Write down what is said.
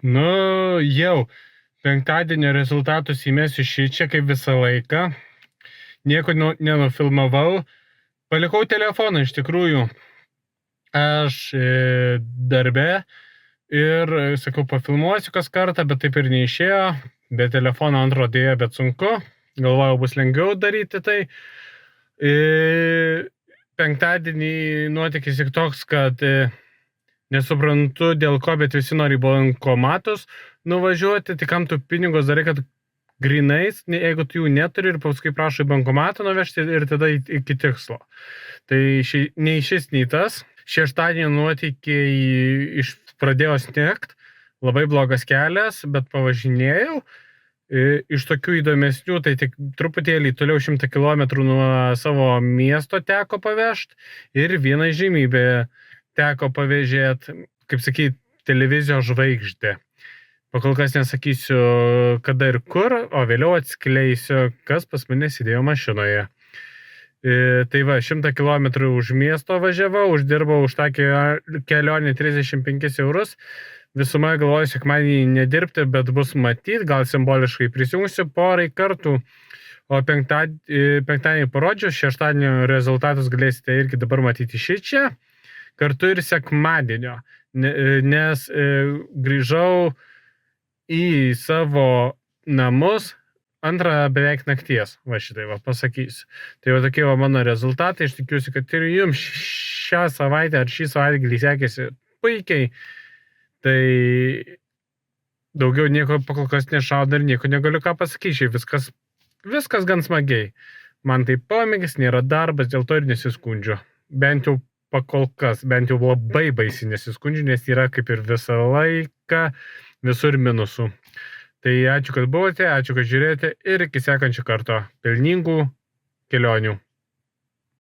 Jau penktadienio rezultatus įmesiu šičia, kaip visą laiką. Nieko nenufilmavau. Palikau telefoną iš tikrųjų. Aš darbe ir, sakau, pafilmuosiu kas kartą, bet taip ir neišėjo. Be telefono antro dėjo, bet sunku. Galvojau, bus lengviau daryti tai. Penktadienį nuotykis tik toks, kad nesuprantu dėl ko, bet visi nori bankomatus nuvažiuoti, tik kam tu pinigus darai, kad grinais, jeigu tu jų neturi ir paskui prašai bankomatą nuvežti ir tada iki tikslo. Tai nei šis, nei tas. Šeštadienį nuotykiai pradėjo snigt, labai blogas kelias, bet pavažinėjau. Iš tokių įdomesnių, tai tik truputėlį toliau 100 km nuo savo miesto teko pavežti ir vieną žymybę teko pavežėti, kaip sakyti, televizijos žvaigždė. Pakol kas nesakysiu kada ir kur, o vėliau atskleisiu, kas pas mane sėdėjo mašinoje. Tai va, 100 km už miesto važiavau, uždirbau už tą kelionę 35 eurus. Visumai galvoju, sekmadienį nedirbti, bet bus matyti, gal simboliškai prisijungsiu porai kartų. O penktadienį parodžiu, šeštadienio rezultatus galėsite irgi dabar matyti šičia. Kartu ir sekmadienio, nes grįžau į savo namus antrą beveik nakties, va šitai va pasakysiu. Tai va tokie va mano rezultatai, aš tikiuosi, kad ir jums šią savaitę ar šį savaitgalį sekėsi puikiai. Tai daugiau nieko pakol kas nešauda ir nieko negaliu ką pasakyti, viskas gan smagiai. Man tai pomėgis, nėra darbas, dėl to ir nesiskundžiu. Bent jau pakol kas, bent jau labai baisiai nesiskundžiu, nes yra kaip ir visą laiką visur minusų. Tai ačiū, kad buvote, ačiū, kad žiūrėjote ir iki sekančio karto. Pelningų kelionių.